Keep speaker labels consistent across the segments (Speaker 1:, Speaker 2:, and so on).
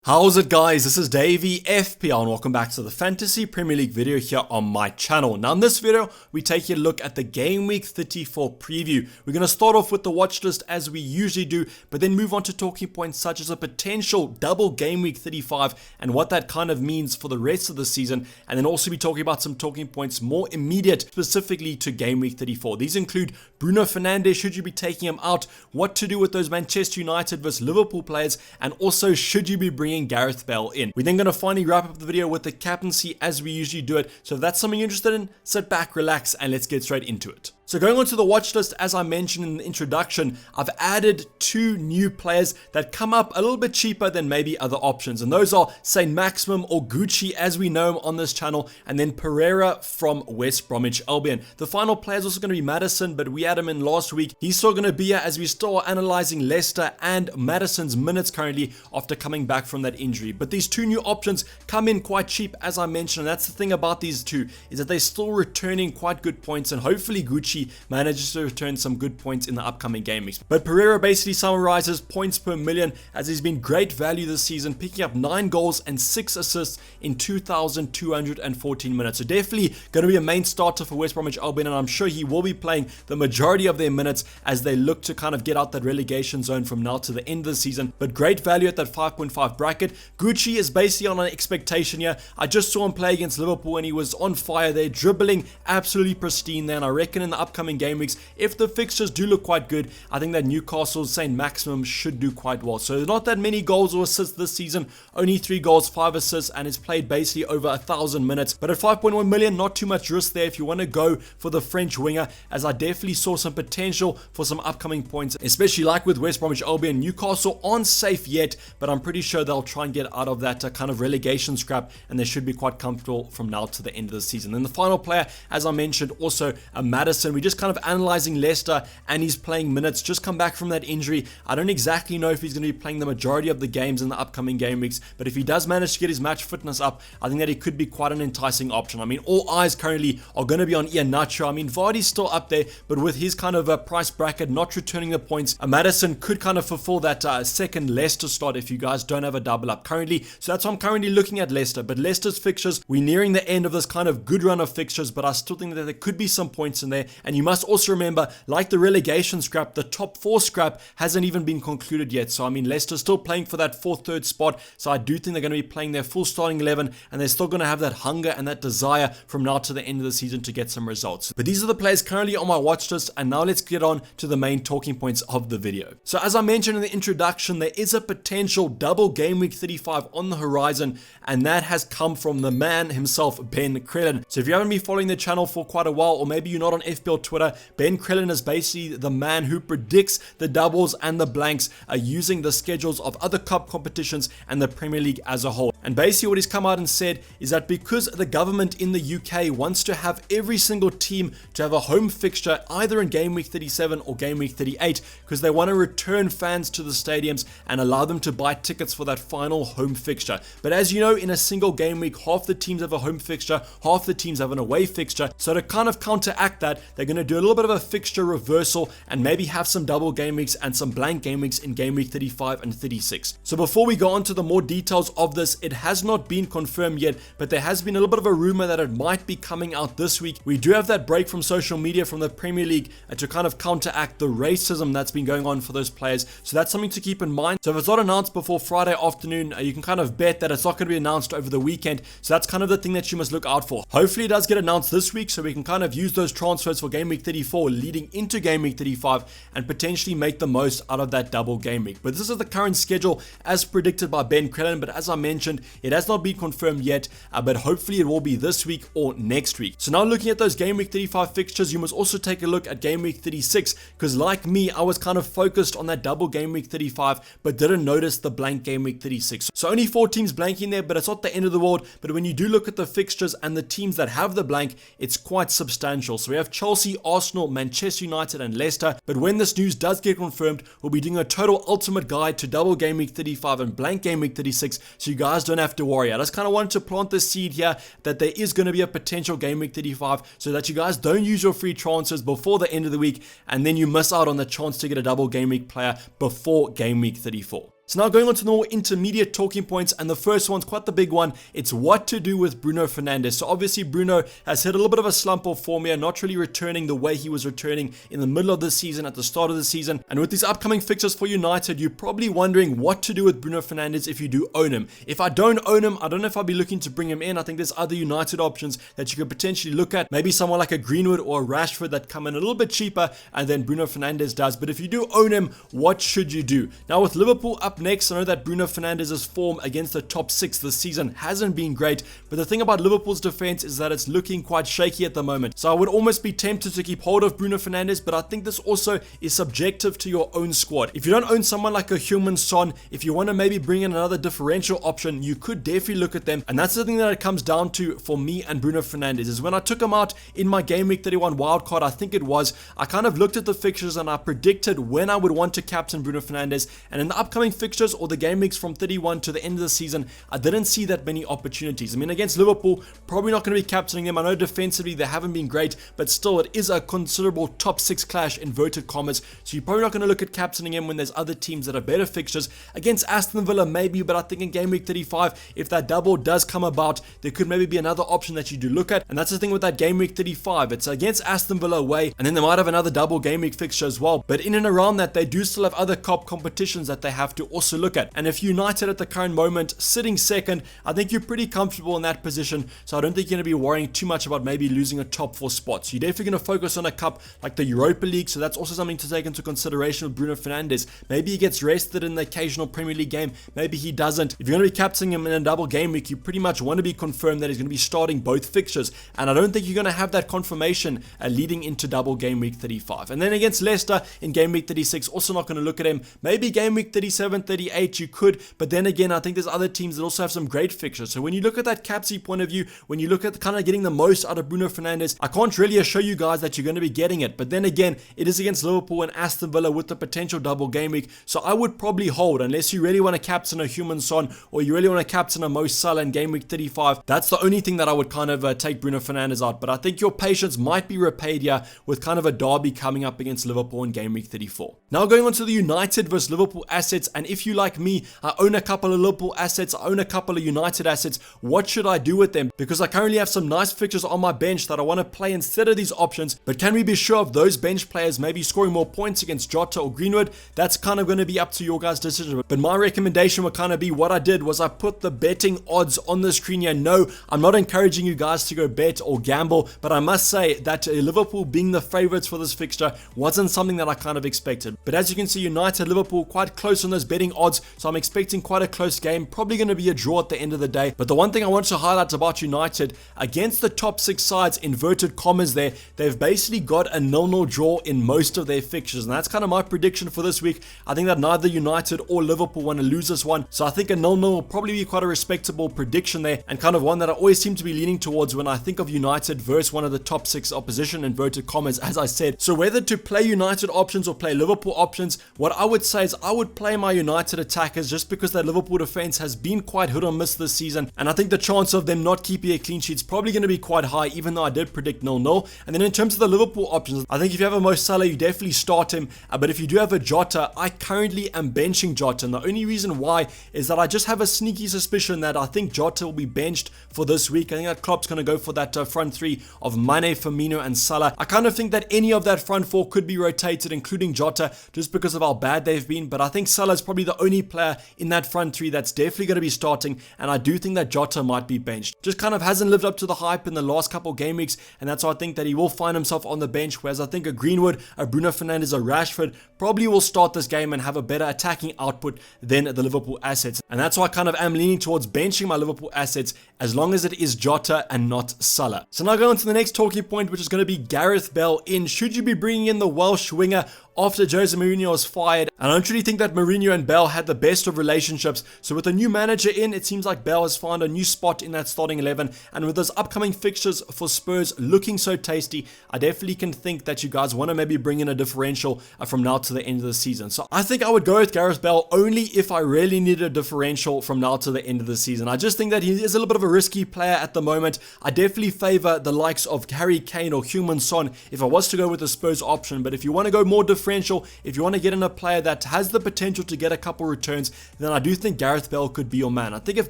Speaker 1: How's it guys, this is Dayvy, FPL, and welcome back to the Fantasy Premier League video here on my channel. Now in this video, we take a look at the Game Week 34 preview. We're going to start off with the watch list as we usually do, but then move on to talking points such as a potential double Game Week 35 and what that kind of means for the rest of the season, and then also be talking about some talking points more immediate specifically to Game Week 34. These include Bruno Fernandes, should you be taking him out, what to do with those Manchester United versus Liverpool players, and also should you be bringing Gareth Bale in. We're then going to finally wrap up the video with the captaincy as we usually do it. So if that's something you're interested in, sit back, relax, and let's get straight into it. So going on to the watch list, as I mentioned in the introduction, I've added two new players that come up a little bit cheaper than maybe other options. And those are Saint Maximum or Gucci as we know him on this channel, and then Pereira from West Bromwich Albion. The final player is also going to be Madison, but we had him in last week. He's still going to be here as we still are analyzing Leicester and Madison's minutes currently after coming back from that injury. But these two new options come in quite cheap as I mentioned, and that's the thing about these two, is that they're still returning quite good points, and hopefully Gucci manages to return some good points in the upcoming game weeks. But Pereira basically summarizes points per million as he's been great value this season, picking up 9 goals and 6 assists in 2,214 minutes. So definitely going to be a main starter for West Bromwich Albion, and I'm sure he will be playing the majority of their minutes as they look to kind of get out that relegation zone from now to the end of the season. But great value at that 5.5 bracket. Gucci is basically on an expectation here. I just saw him play against Liverpool and he was on fire there, dribbling absolutely pristine there, and I reckon in the upcoming game weeks, if the fixtures do look quite good, I think that Newcastle's Saint Maximum should do quite well. So not that many goals or assists this season, only 3 goals, 5 assists, and has played basically over 1,000 minutes. But at 5.1 million, not too much risk there if you want to go for the French winger, as I definitely saw some potential for some upcoming points, especially like with West Bromwich Albion. Newcastle aren't safe yet, but I'm pretty sure they'll try and get out of that kind of relegation scrap, and they should be quite comfortable from now to the end of the season. Then the final player, as I mentioned, also a Madison. We just kind of analyzing Leicester, and he's playing minutes, just come back from that injury. I don't exactly know if he's going to be playing the majority of the games in the upcoming game weeks, but if he does manage to get his match fitness up, I think that he could be quite an enticing option. I mean, all eyes currently are going to be on Iheanacho. I mean, Vardy's still up there, but with his kind of a price bracket not returning the points, Madison could kind of fulfill that second Leicester slot if you guys don't have a double up currently. So that's why I'm currently looking at Leicester. But Leicester's fixtures, we're nearing the end of this kind of good run of fixtures, but I still think that there could be some points in there. And you must also remember, like the relegation scrap, the top 4 scrap hasn't even been concluded yet. So I mean, Leicester's still playing for that 4th, 3rd spot. So I do think they're going to be playing their full starting 11, and they're still going to have that hunger and that desire from now to the end of the season to get some results. But these are the players currently on my watch list, and now let's get on to the main talking points of the video. So as I mentioned in the introduction, there is a potential double Game Week 35 on the horizon, and that has come from the man himself, Ben Crellin. So if you haven't been following the channel for quite a while, or maybe you're not on FPL Twitter, Ben Crellin is basically the man who predicts the doubles and the blanks using the schedules of other cup competitions and the Premier League as a whole. And basically what he's come out and said is that because the government in the UK wants to have every single team to have a home fixture either in Game Week 37 or Game Week 38, because they want to return fans to the stadiums and allow them to buy tickets for that final home fixture. But as you know, in a single game week, half the teams have a home fixture, half the teams have an away fixture. So to kind of counteract that, they're going to do a little bit of a fixture reversal and maybe have some double game weeks and some blank game weeks in Game Week 35 and 36. So before we go on to the more details of this, it has not been confirmed yet, but there has been a little bit of a rumor that it might be coming out this week. We do have that break from social media from the Premier League to kind of counteract the racism that's been going on for those players. So that's something to keep in mind. So if it's not announced before Friday afternoon, you can kind of bet that it's not going to be announced over the weekend. So that's kind of the thing that you must look out for. Hopefully it does get announced this week so we can kind of use those transfers for Game Week 34 leading into Game Week 35 and potentially make the most out of that double game week. But this is the current schedule as predicted by Ben Crellin, but as I mentioned, it has not been confirmed yet, but hopefully it will be this week or next week. So now looking at those Game Week 35 fixtures, you must also take a look at Game Week 36, because like me, I was kind of focused on that double Game Week 35, but didn't notice the blank Game Week 36. So only 4 teams blanking there, but it's not the end of the world. But when you do look at the fixtures and the teams that have the blank, it's quite substantial. So we have Chelsea, Arsenal, Manchester United, and Leicester. But when this news does get confirmed, we'll be doing a total ultimate guide to double Game Week 35 and blank Game Week 36, so you guys don't have to worry. I just kind of wanted to plant the seed here that there is going to be a potential Game Week 35, so that you guys don't use your free transfers before the end of the week, and then you miss out on the chance to get a double Game Week player before Game Week 34. So now going on to the more intermediate talking points, and the first one's quite the big one. It's what to do with Bruno Fernandes. So obviously Bruno has hit a little bit of a slump of form here, not really returning the way he was returning in the middle of the season, at the start of the season. And with these upcoming fixtures for United, you're probably wondering what to do with Bruno Fernandes if you do own him. If I don't own him, I don't know if I'll be looking to bring him in. I think there's other United options that you could potentially look at. Maybe someone like a Greenwood or a Rashford that come in a little bit cheaper and then Bruno Fernandes does. But if you do own him, what should you do? Now with Liverpool up next, I know that Bruno Fernandes' form against the top 6 this season hasn't been great, but the thing about Liverpool's defense is that it's looking quite shaky at the moment. So I would almost be tempted to keep hold of Bruno Fernandes, but I think this also is subjective to your own squad. If you don't own someone like a Heung-min Son, if you want to maybe bring in another differential option, you could definitely look at them. And that's the thing that it comes down to for me and Bruno Fernandes, is when I took him out in my Game Week 31 wildcard, I think it was, I kind of looked at the fixtures and I predicted when I would want to captain Bruno Fernandes. And in the upcoming fixtures or the game weeks from 31 to the end of the season, I didn't see that many opportunities. I mean, against Liverpool, probably not going to be captaining them. I know defensively they haven't been great, but still it is a considerable top 6 clash, inverted commas. So you're probably not going to look at captaining him when there's other teams that are better fixtures. Against Aston Villa maybe, but I think in game week 35, if that double does come about, there could maybe be another option that you do look at. And that's the thing with that game week 35. It's against Aston Villa away, and then they might have another double game week fixture as well. But in and around that, they do still have other cup competitions that they have to also look at. And if United at the current moment sitting second, I think you're pretty comfortable in that position. So I don't think you're going to be worrying too much about maybe losing a top 4 spot. So you're definitely going to focus on a cup like the Europa League. So that's also something to take into consideration with Bruno Fernandes. Maybe he gets rested in the occasional Premier League game. Maybe he doesn't. If you're going to be captaining him in a double game week, you pretty much want to be confirmed that he's going to be starting both fixtures. And I don't think you're going to have that confirmation leading into double game week 35. And then against Leicester in game week 36, also not going to look at him. Maybe game week 37, 38, you could. But then again, I think there's other teams that also have some great fixtures. So when you look at that captaincy point of view, when you look at kind of getting the most out of Bruno Fernandes, I can't really assure you guys that you're going to be getting it. But then again, it is against Liverpool and Aston Villa with the potential double game week. So I would probably hold, unless you really want to captain a Heung-min Son or you really want to captain a Mo Salah in game week 35. That's the only thing that I would kind of take Bruno Fernandes out. But I think your patience might be repaid here with kind of a derby coming up against Liverpool in game week 34. Now going on to the United versus Liverpool assets, and if you like me, I own a couple of Liverpool assets, I own a couple of United assets. What should I do with them? Because I currently have some nice fixtures on my bench that I want to play instead of these options, but can we be sure of those bench players maybe scoring more points against Jota or Greenwood? That's kind of going to be up to your guys' decision. But my recommendation would kind of be, what I did was I put the betting odds on the screen here. No, I'm not encouraging you guys to go bet or gamble, but I must say that Liverpool being the favourites for this fixture wasn't something that I kind of expected. But as you can see, United, Liverpool quite close on those betting odds, so I'm expecting quite a close game, probably going to be a draw at the end of the day. But the one thing I want to highlight about United, against the top 6 sides, inverted commas there, they've basically got a 0-0 draw in most of their fixtures, and that's kind of my prediction for this week. I think that neither United or Liverpool want to lose this one, so I think a 0-0 will probably be quite a respectable prediction there, and kind of one that I always seem to be leaning towards when I think of United versus one of the top 6 opposition, inverted commas, as I said. So whether to play United options or play Liverpool options, what I would say is I would play my United attackers, just because that Liverpool defense has been quite hit or miss this season, and I think the chance of them not keeping a clean sheet is probably going to be quite high, even though I did predict 0-0. And then in terms of the Liverpool options, I think if you have a Mo Salah, you definitely start him, but if you do have a Jota, I currently am benching Jota, and the only reason why is that I just have a sneaky suspicion that I think Jota will be benched for this week. I think that Klopp's going to go for that front 3 of Mane, Firmino and Salah. I kind of think that any of that front 4 could be rotated, including Jota, just because of how bad they've been, but I think Salah is probably the only player in that front 3 that's definitely going to be starting, and I do think that Jota might be benched. Just kind of hasn't lived up to the hype in the last couple game weeks, and that's why I think that he will find himself on the bench, whereas I think a Greenwood, a Bruno Fernandes, a Rashford probably will start this game and have a better attacking output than the Liverpool assets, and that's why I kind of am leaning towards benching my Liverpool assets as long as it is Jota and not Salah. So now going on to the next talking point, which is going to be Gareth Bale in. Should you be bringing in the Welsh winger after Jose Mourinho was fired? And I don't really think that Mourinho and Bale had the best of relationships, so with a new manager in, it seems like Bale has found a new spot in that starting 11, and with those upcoming fixtures for Spurs looking so tasty, I definitely can think that you guys want to maybe bring in a differential from now to the end of the season. So I think I would go with Gareth Bale only if I really needed a differential from now to the end of the season. I just think that he is a little bit of a risky player at the moment. I definitely favor the likes of Harry Kane or Heung-min Son if I was to go with the Spurs option, but if you want to go more different differential, if you want to get in a player that has the potential to get a couple returns, then I do think Gareth Bale could be your man. I think if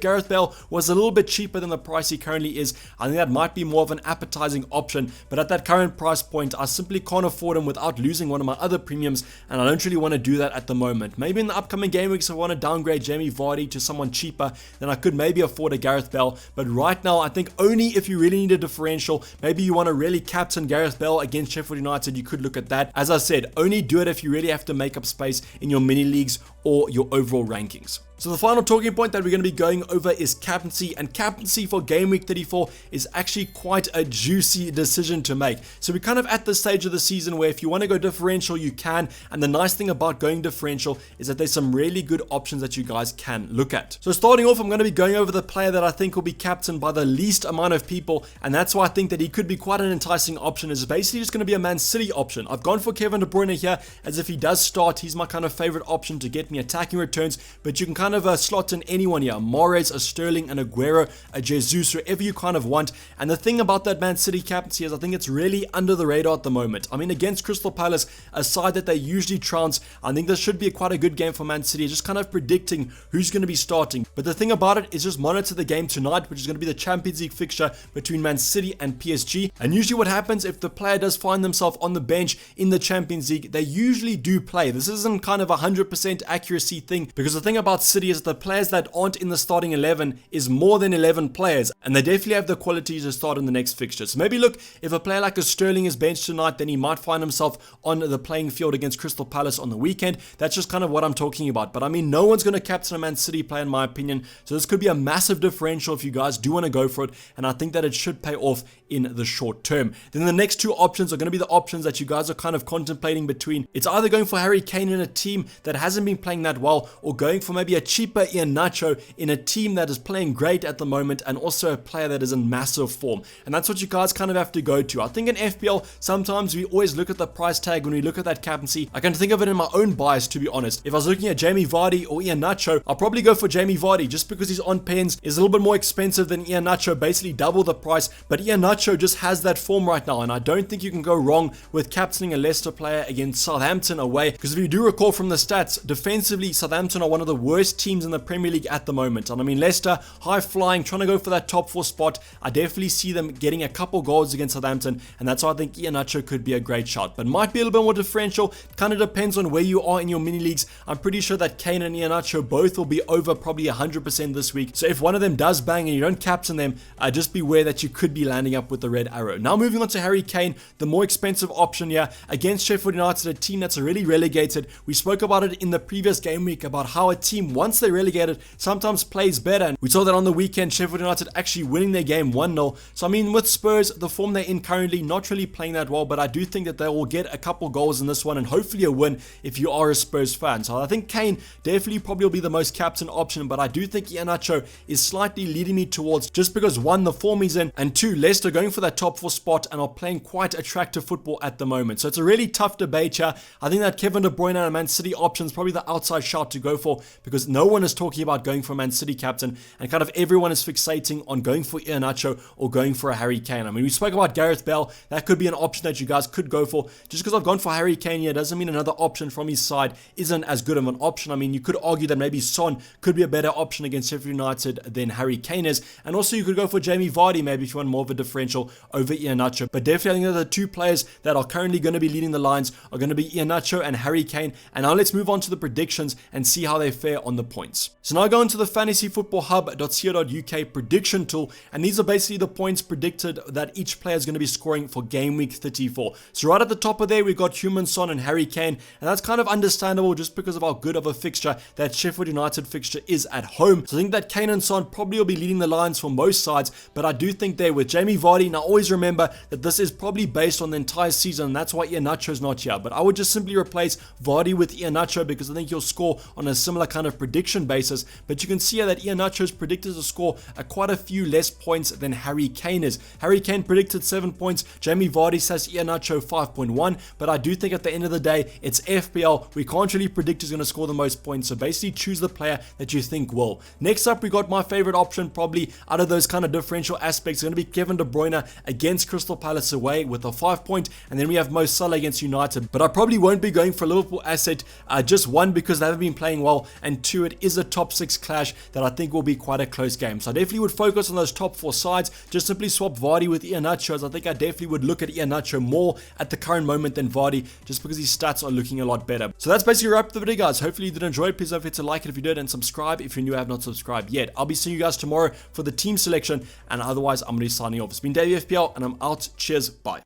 Speaker 1: Gareth Bale was a little bit cheaper than the price he currently is, I think that might be more of an appetizing option, but at that current price point, I simply can't afford him without losing one of my other premiums, and I don't really want to do that at the moment. Maybe in the upcoming game weeks, if I want to downgrade Jamie Vardy to someone cheaper, then I could maybe afford a Gareth Bale, but right now, I think only if you really need a differential, maybe you want to really captain Gareth Bale against Sheffield United, you could look at that. As I said, only do it if you really have to make up space in your mini leagues or your overall rankings. So the final talking point that we're going to be going over is captaincy, and captaincy for game week 34 is actually quite a juicy decision to make. So we're kind of at the stage of the season where if you want to go differential, you can, and the nice thing about going differential is that there's some really good options that you guys can look at. So starting off, I'm going to be going over the player that I think will be captained by the least amount of people, and that's why I think that he could be quite an enticing option. Is basically just going to be a Man City option. I've gone for Kevin De Bruyne here, as if he does start, he's my kind of favorite option to get me attacking returns, but you can kind of slot in anyone here, Mahrez, a Sterling, an Aguero, a Jesus, whoever you kind of want. And the thing about that Man City captaincy is I think it's really under the radar at the moment. I mean, against Crystal Palace, a side that they usually trounce, I think this should be quite a good game for Man City, just kind of predicting who's going to be starting. But the thing about it is just monitor the game tonight, which is going to be the Champions League fixture between Man City and PSG. And usually what happens if the player does find themselves on the bench in the Champions League, they usually do play. This isn't kind of a 100% accuracy thing, because the thing about City is the players that aren't in the starting 11 is more than 11 players, and they definitely have the quality to start in the next fixture. So maybe look, if a player like a Sterling is benched tonight, then he might find himself on the playing field against Crystal Palace on the weekend. That's just kind of what I'm talking about. But I mean, no one's going to captain a Man City player in my opinion, so this could be a massive differential if you guys do want to go for it, and I think that it should pay off in the short term. Then the next two options are going to be the options that you guys are kind of contemplating between. It's either going for Harry Kane in a team that hasn't been playing that well, or going for maybe a cheaper Iheanacho in a team that is playing great at the moment, and also a player that is in massive form. And that's what you guys kind of have to go to. I think in FPL, sometimes we always look at the price tag when we look at that captaincy. I can think of it in my own bias, to be honest. If I was looking at Jamie Vardy or Iheanacho, I'll probably go for Jamie Vardy just because he's on pens, is a little bit more expensive than Iheanacho, basically double the price. But Iheanacho just has that form right now, and I don't think you can go wrong with captaining a Leicester player against Southampton away, because if you do recall from the stats, defensively Southampton are one of the worst teams in the Premier League at the moment. And I mean, Leicester, high flying, trying to go for that top 4 spot. I definitely see them getting a couple goals against Southampton, and that's why I think Iheanacho could be a great shot, but might be a little bit more differential. Kind of depends on where you are in your mini leagues. I'm pretty sure that Kane and Iheanacho both will be over probably 100% this week, so if one of them does bang and you don't captain them, just beware that you could be landing up with the red arrow. Now moving on to Harry Kane, the more expensive option here against Sheffield United, a team that's already relegated. We spoke about it in the previous game week about how a team, once they're relegated, sometimes plays better, and we saw that on the weekend, Sheffield United actually winning their game 1-0. So I mean, with Spurs, the form they're in currently, not really playing that well, but I do think that they will get a couple goals in this one and hopefully a win if you are a Spurs fan. So I think Kane definitely probably will be the most captain option, but I do think Iheanacho is slightly leading me towards, just because 1, the form he's in, and 2, Leicester going for that top 4 spot and are playing quite attractive football at the moment. So it's a really tough debate here. I think that Kevin De Bruyne and Man City option is probably the outside shot to go for, because no one is talking about going for a Man City captain, and kind of everyone is fixating on going for Iheanacho or going for a Harry Kane. I mean, we spoke about Gareth Bale. That could be an option that you guys could go for. Just because I've gone for Harry Kane here doesn't mean another option from his side isn't as good of an option. I mean, you could argue that maybe Son could be a better option against Sheffield United than Harry Kane is, and also you could go for Jamie Vardy maybe if you want more of a differential over Iheanacho. But definitely I think that the two players that are currently going to be leading the lines are going to be Iheanacho and Harry Kane. And now let's move on to the predictions and see how they fare on the points. So now go into the fantasyfootballhub.co.uk prediction tool, and these are basically the points predicted that each player is going to be scoring for game week 34. So right at the top of there, we've got Heung-min Son and Harry Kane, and that's kind of understandable just because of how good of a fixture that Sheffield United fixture is at home. So I think that Kane and Son probably will be leading the lines from both sides, but I do think there with Jamie Vardy, now always remember that this is probably based on the entire season, and that's why Iheanacho is not here. But I would just simply replace Vardy with Iheanacho because I think he'll score on a similar kind of prediction basis, but you can see here that Iheanacho is predicted to score quite a few less points than Harry Kane is. Harry Kane predicted 7 points, Jamie Vardy says Iheanacho 5.1, but I do think at the end of the day, it's FPL. We can't really predict who's going to score the most points, so basically choose the player that you think will. Next up, we got my favorite option, probably out of those kind of differential aspects, going to be Kevin De Bruyne against Crystal Palace away with a 5 point, and then we have Mo Salah against United, but I probably won't be going for a Liverpool asset, just one, because they haven't been playing well, and two, it is a top 6 clash that I think will be quite a close game. So I definitely would focus on those top 4 sides, just simply swap Vardy with Iheanacho, as I think I definitely would look at Iheanacho more at the current moment than Vardy, just because his stats are looking a lot better. So that's basically wrap up the video, guys. Hopefully you did enjoy it. Please don't forget to like it if you did, and subscribe if you're new and have not subscribed yet. I'll be seeing you guys tomorrow for the team selection, and otherwise I'm going to be signing off. It's been Dayvy FPL, and I'm out. Cheers, bye.